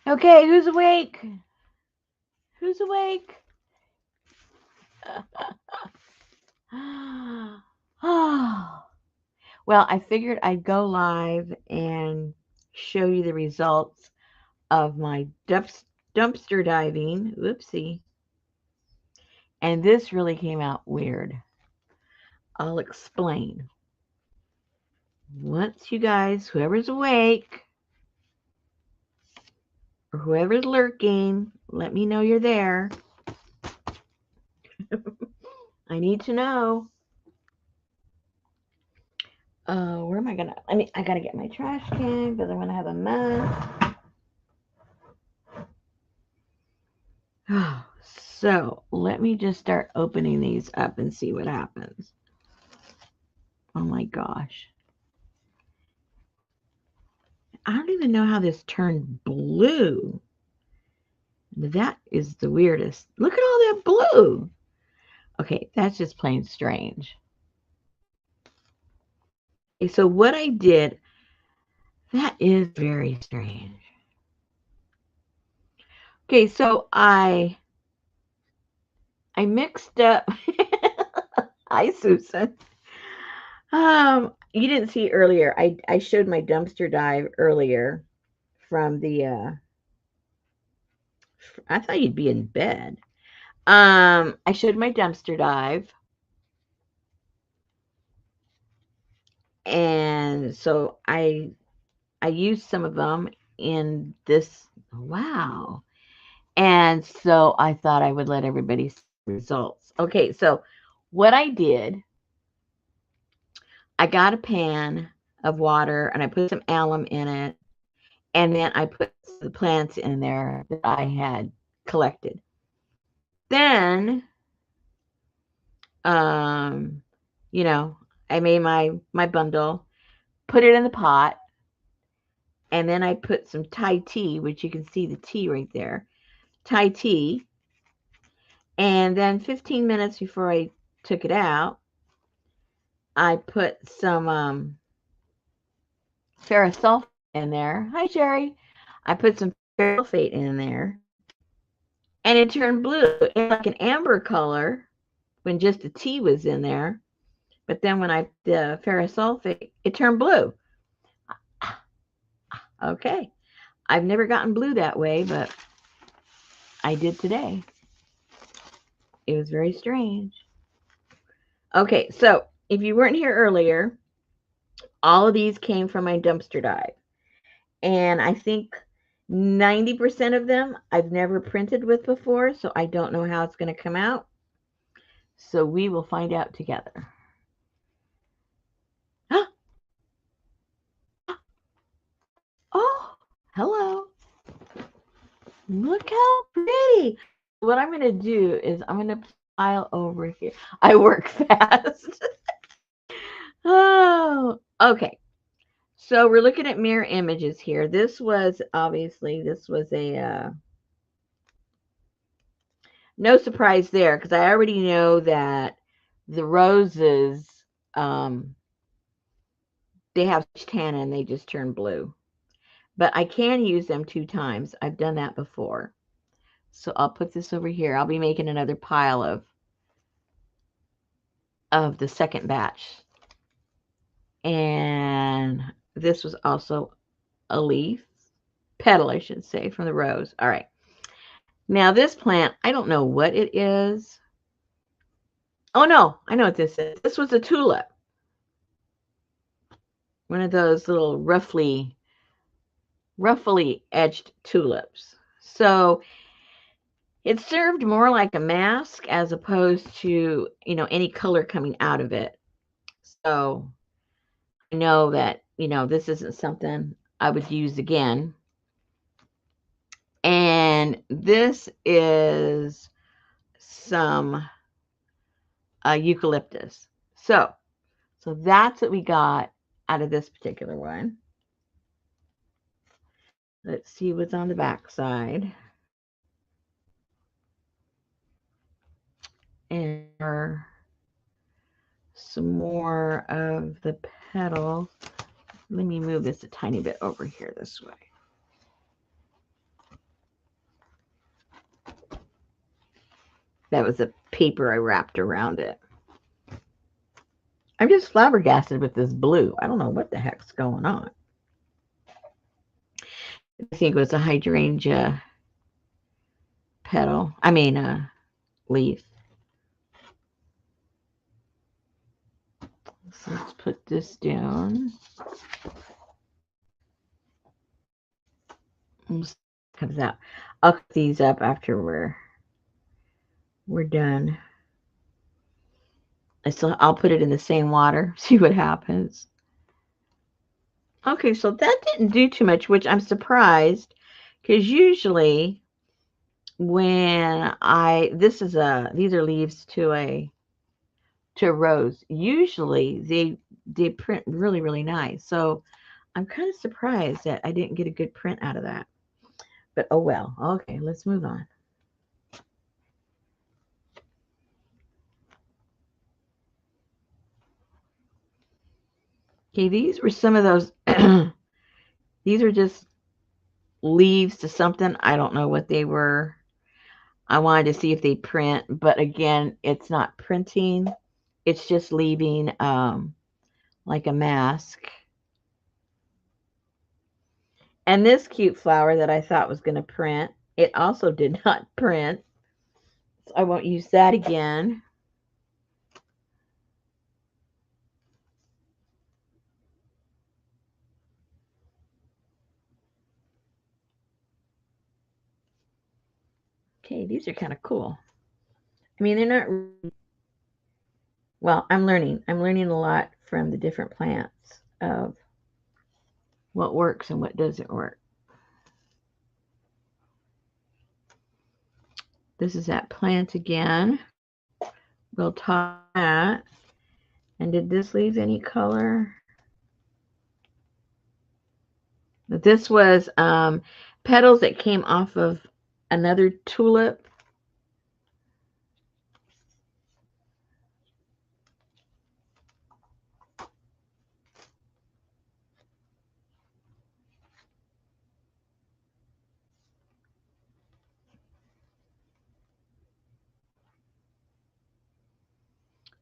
Okay, who's awake? Who's awake? Well, I figured I'd go live and show you the results of my dumpster diving. Whoopsie. And this really came out weird. I'll explain. Once you guys, whoever's awake or whoever's lurking, let me know you're there. I need to know. Where am I gonna? I gotta get my trash can because I'm gonna have a mess. So let me just start opening these up and see what happens. Oh my gosh. I don't even know how this turned blue. That is the weirdest. Look at all that blue. Okay, that's just plain strange. Okay, so what I did, that is very strange. Okay, so I mixed up. Hi, Susan. You didn't see earlier. I showed my dumpster dive earlier from the I thought you'd be in bed. I showed my dumpster dive. And so I used some of them in this. Wow. And so I thought I would let everybody see the results. Okay, so what I did, I got a pan of water and I put some alum in it, and then I put the plants in there that I had collected. Then, um, you know, I made my bundle, put it in the pot, and then I put some Thai tea, which you can see the tea right there, Thai tea. And then 15 minutes before I took it out, I put some ferrous sulfate in there. Hi, Jerry. I put some ferrous sulfate in there, and it turned blue. It was like an amber color when just the tea was in there. But then when I put the ferrous sulfate, it turned blue. Okay. I've never gotten blue that way, but I did today. It was very strange. Okay, so if you weren't here earlier, all of these came from my dumpster dive. And I think 90% of them I've never printed with before, so I don't know how it's going to come out. So we will find out together. Oh, hello. Look how pretty. What I'm going to do is I'm going to pile over here. I work fast. Oh, okay. So we're looking at mirror images here. This was a no surprise there because I already know that the roses, um, they have tannin, they just turn blue. But I can use them 2 times. I've done that before. So I'll put this over here. I'll be making another pile of the second batch. And this was also a leaf, petal, I should say, from the rose. All right. Now this plant, I don't know what it is. Oh no, I know what this is. This was a tulip. One of those little roughly edged tulips. So it served more like a mask as opposed to, any color coming out of it. So I know that, this isn't something I would use again. And this is some eucalyptus. So that's what we got out of this particular one. Let's see what's on the back side. And some more of the petals. Let me move this a tiny bit over here this way. That was the paper I wrapped around it. I'm just flabbergasted with this blue. I don't know what the heck's going on. I think it was a hydrangea petal. I mean, leaf. So let's put this down. Comes out. I'll cut these up after we're done. I'll put it in the same water. See what happens. Okay, so that didn't do too much, which I'm surprised, because usually when these are leaves to a rose. Usually they print really, really nice. So I'm kind of surprised that I didn't get a good print out of that. But oh well. Okay, let's move on. Okay, these were some of those. These are just leaves to something. I don't know what they were. I wanted to see if they print, but again, it's not printing. It's just leaving like a mask. And this cute flower that I thought was going to print, it also did not print. So I won't use that again. Okay, these are kind of cool. I mean, they're not really, well, I'm learning. I'm learning a lot from the different plants of what works and what doesn't work. This is that plant again. We'll top that. And did this leave any color? This was petals that came off of another tulip.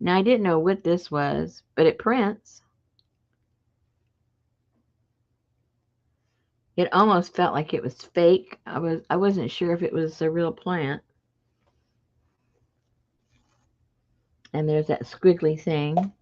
Now I didn't know what this was, but it prints. It almost felt like it was fake. I wasn't sure if it was a real plant. And there's that squiggly thing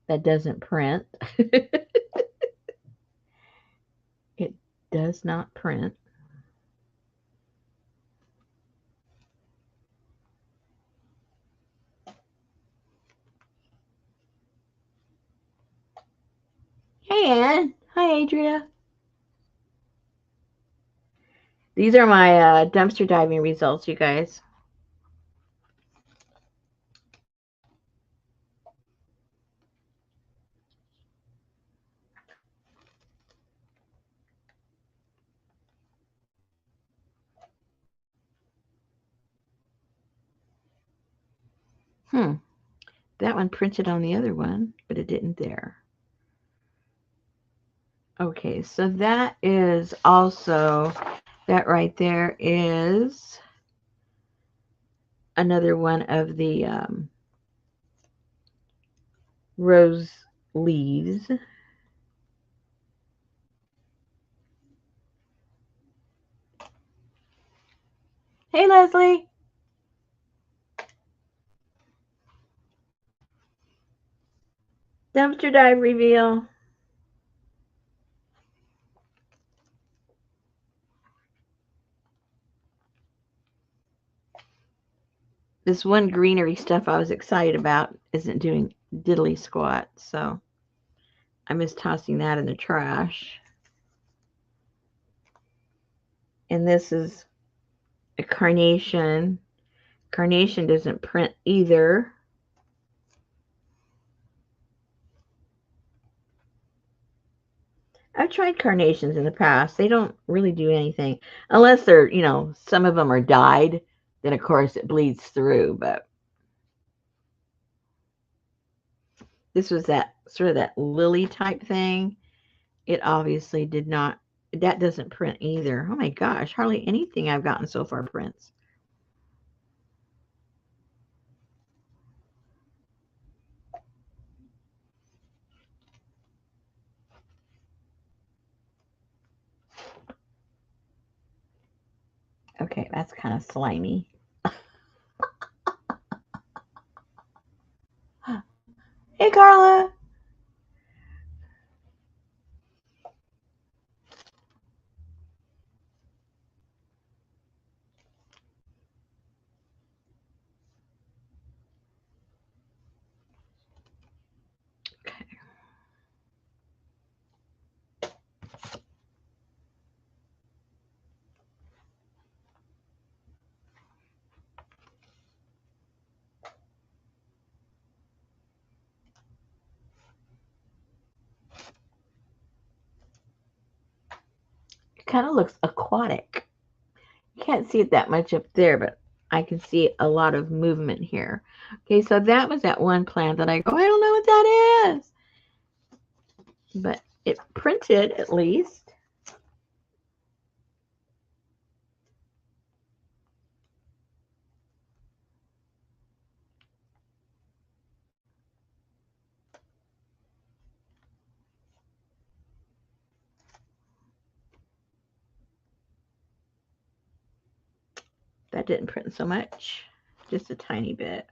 that doesn't print. It does not print. Hey, Ann. Hi, Adria. These are my dumpster diving results, you guys. That one printed on the other one, but it didn't there. Okay, so that is also, that right there is another one of the rose leaves. Hey, Leslie. Dumpster dive reveal. This one greenery stuff I was excited about isn't doing diddly squat, so I'm just tossing that in the trash. And this is a carnation. Carnation doesn't print either. I've tried carnations in the past. They don't really do anything unless they're, some of them are dyed. Then, of course, it bleeds through. But this was that sort of that lily type thing. It obviously did not. That doesn't print either. Oh my gosh, hardly anything I've gotten so far prints. Okay, that's kind of slimy. Hey, Carla. Okay. It kind of looks aquatic. You can't see it that much up there, but I can see a lot of movement here. Okay, so that was that one plant that I go, I don't know what that is. But it printed at least. That didn't print so much, just a tiny bit.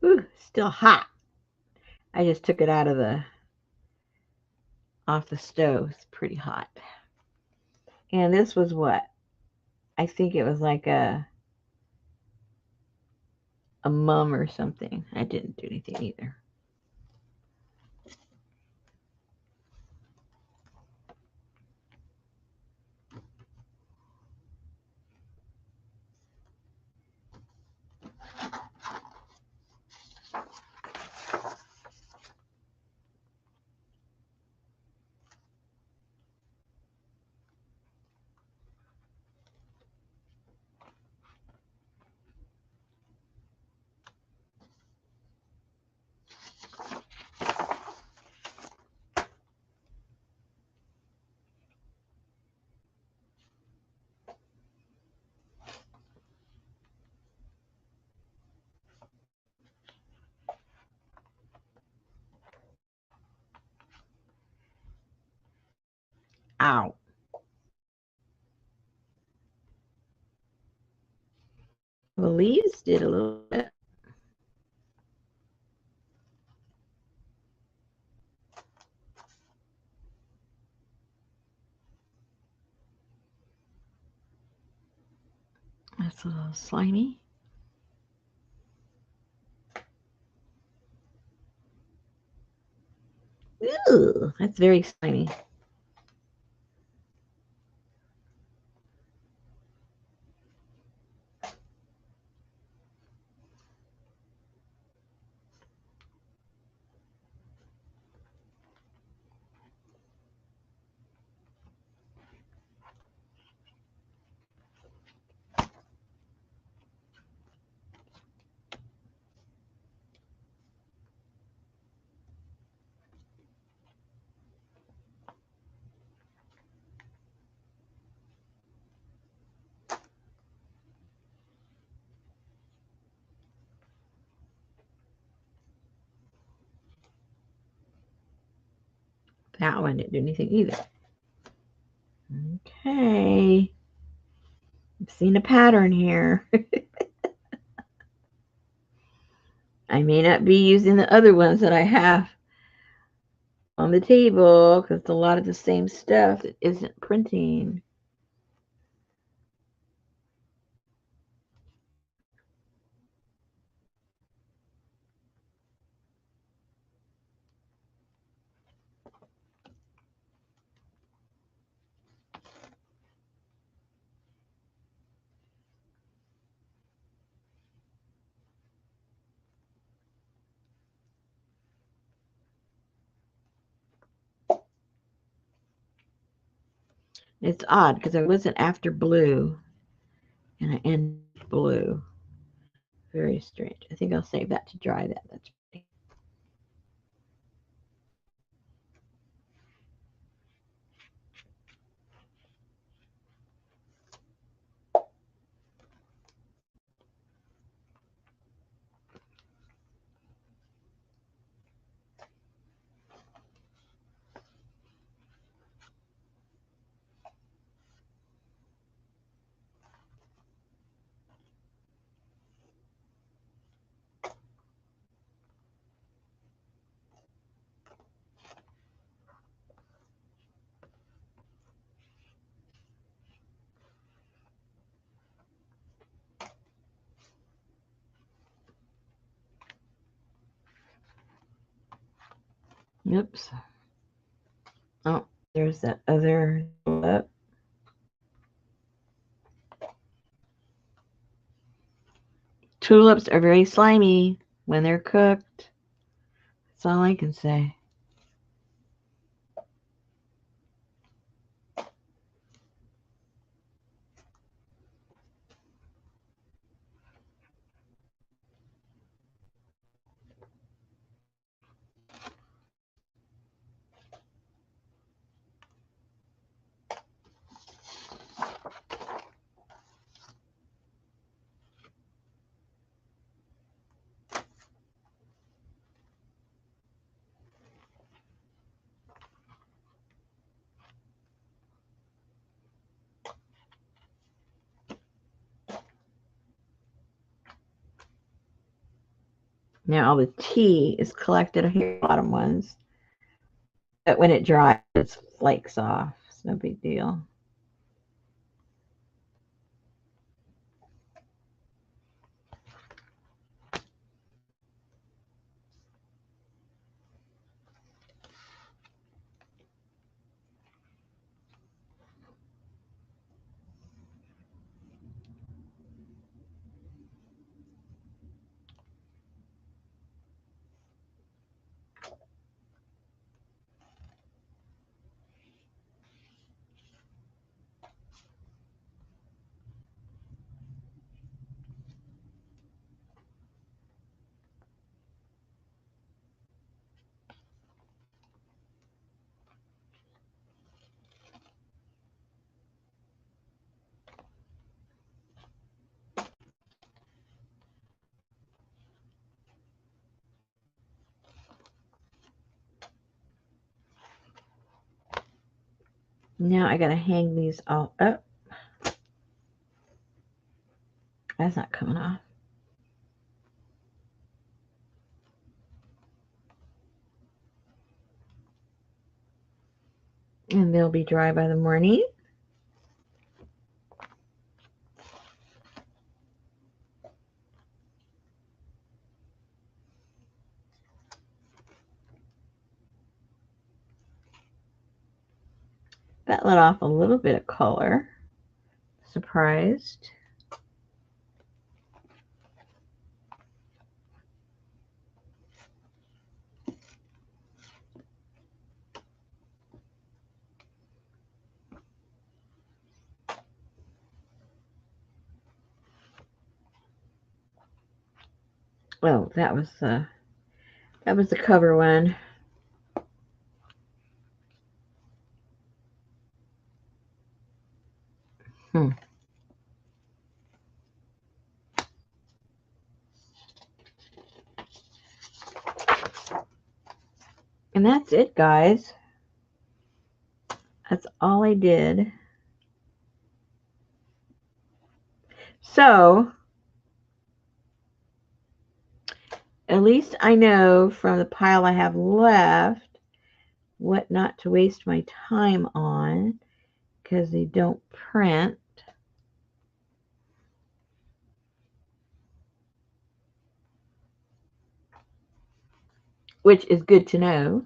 Ooh, still hot. I just took it out of off the stove. It's pretty hot. And this was what? I think it was like a mum or something. I didn't do anything either. Ow. The leaves did a little bit. That's a little slimy. Ooh, that's very slimy. That one didn't do anything either. Okay. I've seen a pattern here. I may not be using the other ones that I have on the table because a lot of the same stuff that isn't printing. It's odd because I wasn't after blue and I ended blue. Very strange. I think I'll save that to dry. That's pretty. Oops. Oh, there's that other tulip. Tulips are very slimy when they're cooked. That's all I can say. Now all the tea is collected here, bottom ones. But when it dries, it flakes off. It's no big deal. Now I gotta hang these all up. That's not coming off. And they'll be dry by the morning. That let off a little bit of color. Surprised. Oh, that was the cover one. And that's it, guys. That's all I did. So, at least I know from the pile I have left what not to waste my time on because they don't print. Which is good to know.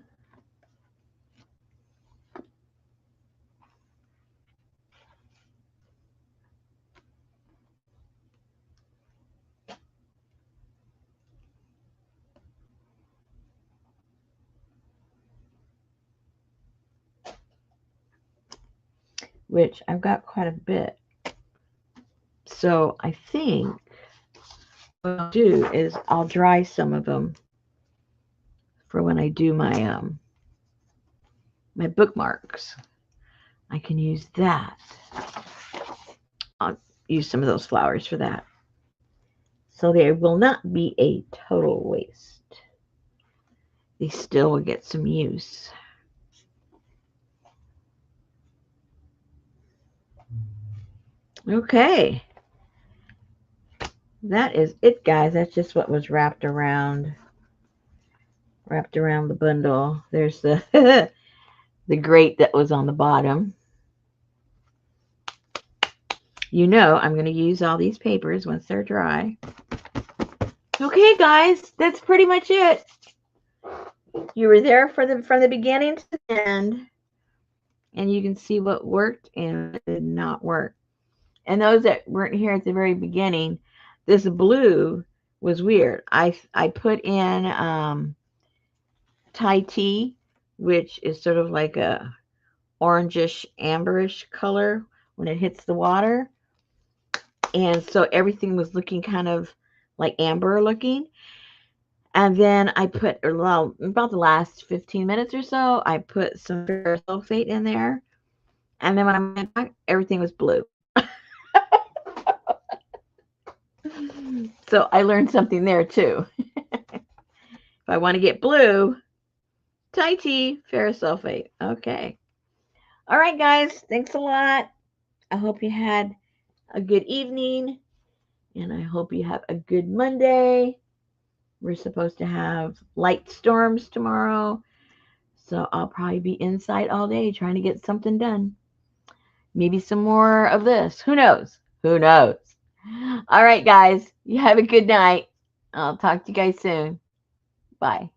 Which I've got quite a bit. So I think what I'll do is I'll dry some of them for when I do my my bookmarks. I can use that. I'll use some of those flowers for that. So they will not be a total waste. They still will get some use. Okay. That is it, guys. That's just what was wrapped around the bundle. There's the the grate that was on the bottom. You know I'm going to use all these papers once they're dry. Okay, guys, that's pretty much it. You were there from the beginning to the end, and you can see what worked and what did not work. And those that weren't here at the very beginning, this blue was weird. I put in Thai tea, which is sort of like a orangish amberish color when it hits the water, and so everything was looking kind of like amber looking. And then I put, well, about the last 15 minutes or so, I put some ferrous sulfate in there, and then when I went back, everything was blue. So I learned something there too. If I want to get blue, Thai tea, ferrous sulfate. Okay. All right, guys. Thanks a lot. I hope you had a good evening, and I hope you have a good Monday. We're supposed to have light storms tomorrow, so I'll probably be inside all day trying to get something done. Maybe some more of this. Who knows? Who knows? All right, guys. You have a good night. I'll talk to you guys soon. Bye.